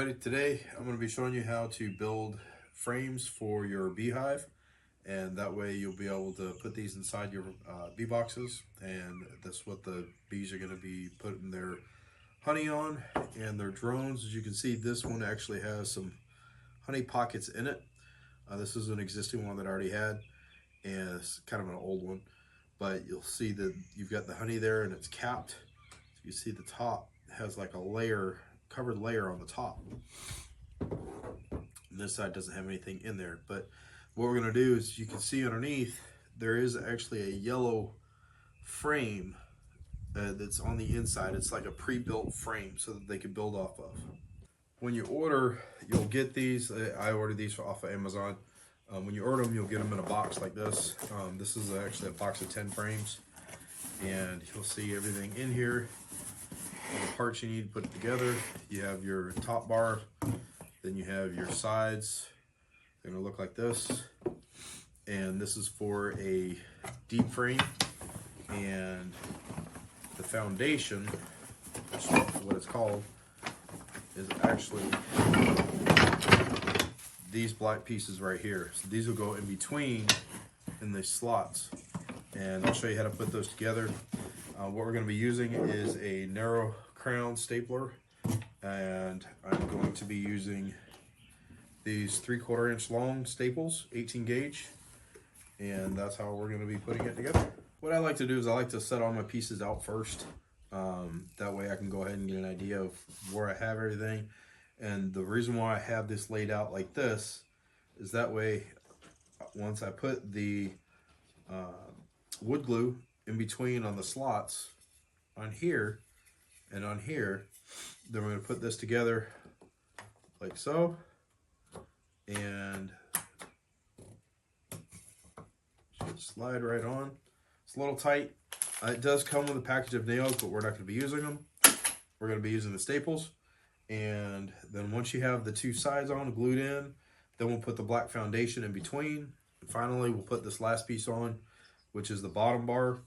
everybody, today I'm going to be showing you how to build frames for your beehive, and that way you'll be able to put these inside your bee boxes, and that's what the bees are going to be putting their honey on. And their drones, as you can see, this one actually has some honey pockets in it. This is an existing one that I already had, and it's kind of an old one, but you'll see that you've got the honey there and it's capped. You see the top has like a covered layer on the top, and this side doesn't have anything in there. But what we're going to do is, you can see underneath there is actually a yellow frame that's on the inside. It's like a pre-built frame so that they can build off of. When you order, you'll get these. I ordered these off of Amazon. When you order them, you'll get them in a box like this. This is actually a box of 10 frames, and you'll see everything in here. All the parts you need to put it together. You have your top bar, then you have your sides. They're gonna look like this, and this is for a deep frame. And the foundation, which is what it's called, is actually these black pieces right here. So these will go in between in the slots, and I'll show you how to put those together. What we're going to be using is a narrow crown stapler, and I'm going to be using these 3/4 inch long staples, 18 gauge, and that's how we're going to be putting it together. What I like to do is I like to set all my pieces out first. That way I can go ahead and get an idea of where I have everything. And the reason why I have this laid out like this is that way, once I put the wood glue in between on the slots on here and on here, then we're going to put this together like so, and should slide right on. It's a little tight. It does come with a package of nails, but we're not going to be using them. We're going to be using the staples. And then once you have the two sides on glued in, then we'll put the black foundation in between. And finally, we'll put this last piece on, which is the bottom bar.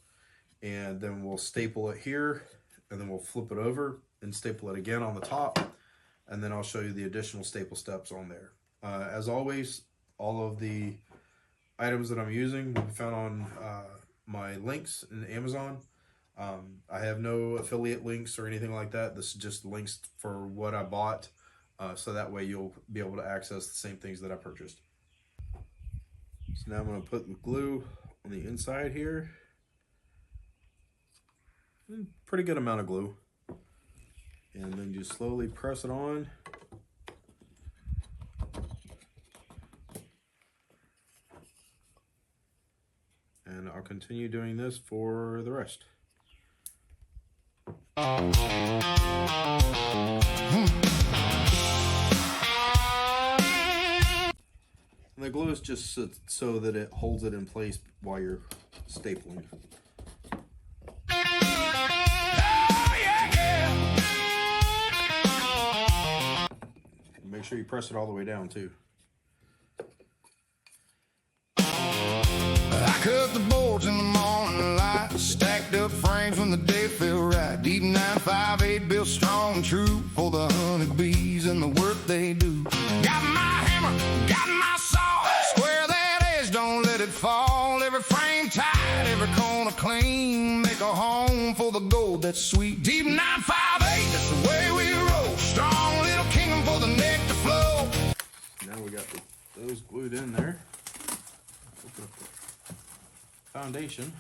And then we'll staple it here, and then we'll flip it over and staple it again on the top. And then I'll show you the additional staple steps on there. As always, all of the items that I'm using will be found on my links in Amazon. I have no affiliate links or anything like that. This is just links for what I bought, so that way you'll be able to access the same things that I purchased. So now I'm going to put the glue on the inside here. Pretty good amount of glue. And then just slowly press it on. And I'll continue doing this for the rest. And the glue is just so that it holds it in place while you're stapling. Make sure you press it all the way down too. I cut the boards in the morning light, stacked up frames when the day felt right. Deep 958 built strong and true for the honeybees and the work they do. Got my hammer, got my saw, square that edge, don't let it fall. Every frame tight, every corner clean, make a home for the gold that's sweet. Deep 958, that's the way we roll. Strong little kingdom for the neck to flow. Now we got those glued in there. Open up the foundation.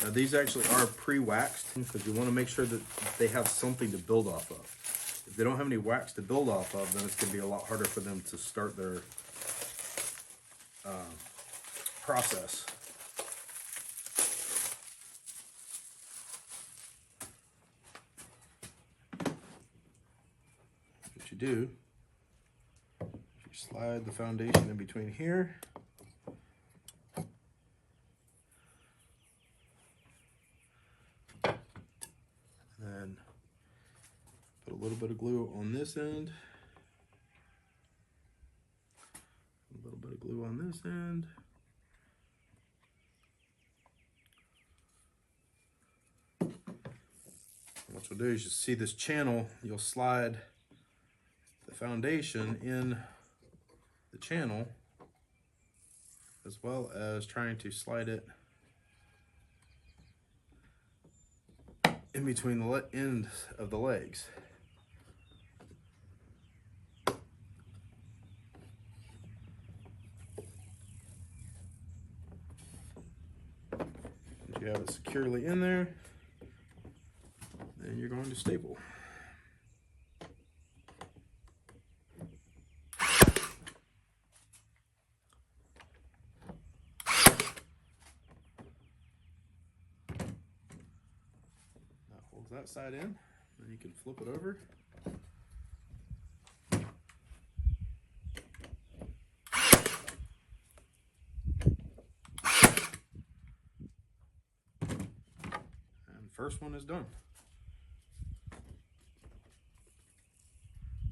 Now these actually are pre-waxed because you want to make sure that they have something to build off of. If they don't have any wax to build off of, then it's going to be a lot harder for them to start their process. What you do, you slide the foundation in between here. And put a little bit of glue on this end. A little bit of glue on this end. what you'll do is you see this channel, you'll slide the foundation in the channel, as well as trying to slide it in between the end of the legs. Once you have it securely in there, then you're going to staple. That side in, then you can flip it over. And the first one is done.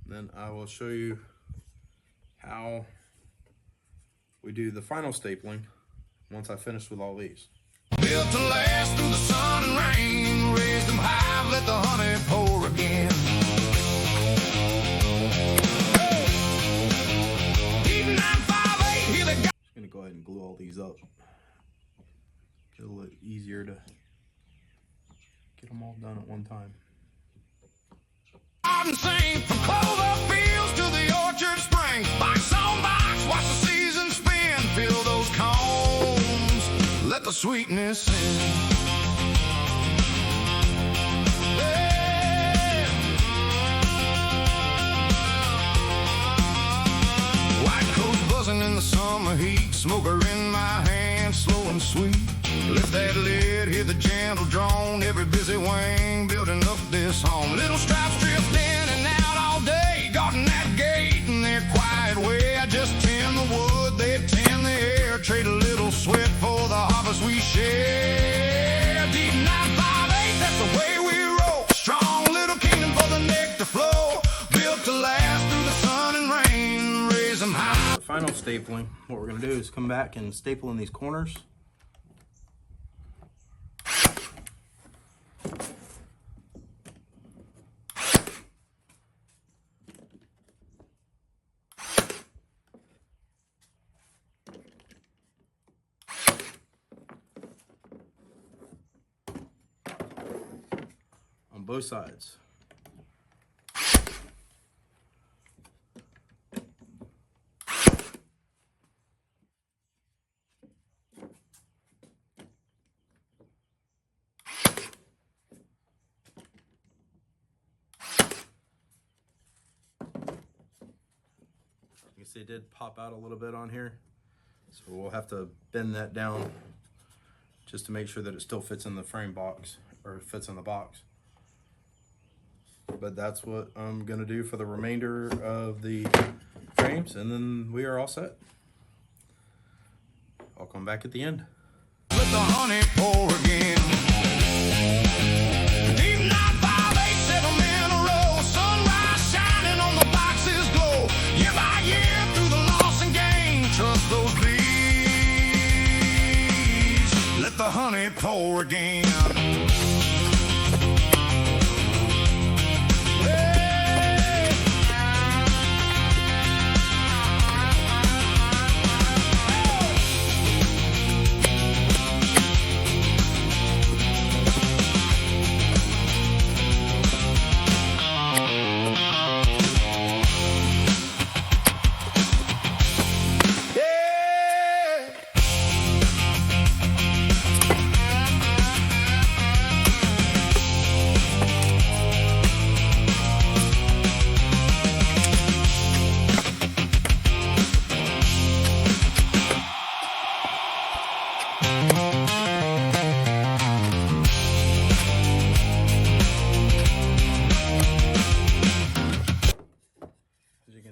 Then I will show you how we do the final stapling once I finish with all these. Built to last through the sun and rain, raise them high, let the honey pour again. Hey! 958, here they go. Just gonna go ahead and glue all these up. Get a little easier to get them all done at one time. And sing from clover fields to the orchard spring. Box on box, watch the season spin. Fill those combs, let the sweetness in. Yeah. White coats buzzing in the summer heat. Smoker in my hand, slow and sweet. Lift that lid, hear the gentle drone. Every busy wing building up this home. Little stripes drift in and out all day. Guarding that gate in their quiet way. I just tend the wood, they tend the air. Trade a little sweat for the harvest we share. Deep 958, that's the way we roll. Strong little kingdom for the nectar flow. Built to last through the sun and rain. Raise them high. The final stapling, what we're gonna do is come back and staple in these corners. On both sides. You can see it did pop out a little bit on here, so we'll have to bend that down just to make sure that it still fits in the frame box, or fits in the box. But that's what I'm gonna do for the remainder of the frames, and then we are all set. I'll come back at the end. Let the honey pour again. Deep 958, 7 in a row. Sunrise shining on the box's glow. Year by year through the loss and gain. Trust those bees. Let the honey pour again.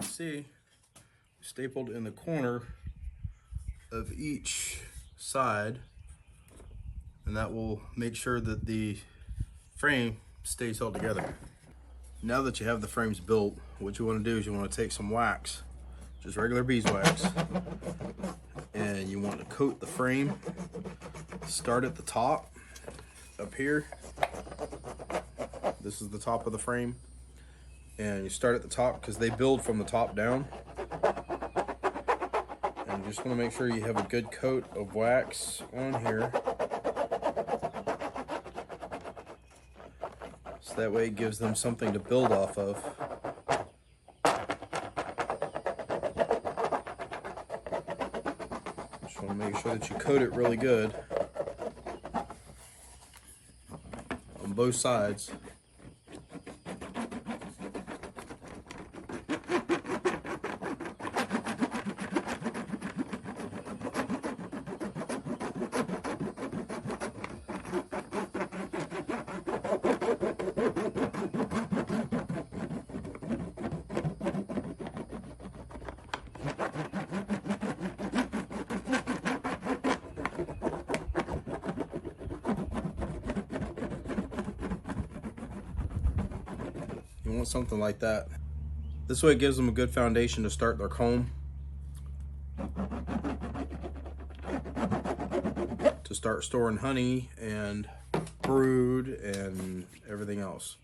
See, stapled in the corner of each side, and that will make sure that the frame stays held together. Now that you have the frames built, what you want to do is you want to take some wax, just regular beeswax, and you want to coat the frame. Start at the top up here, This is the top of the frame, and you start at the top because they build from the top down. And you just want to make sure you have a good coat of wax on here, so that way it gives them something to build off of. Just want to make sure that you coat it really good on both sides. You want something like that. This way it gives them a good foundation to start their comb, to start storing honey and brood and everything else.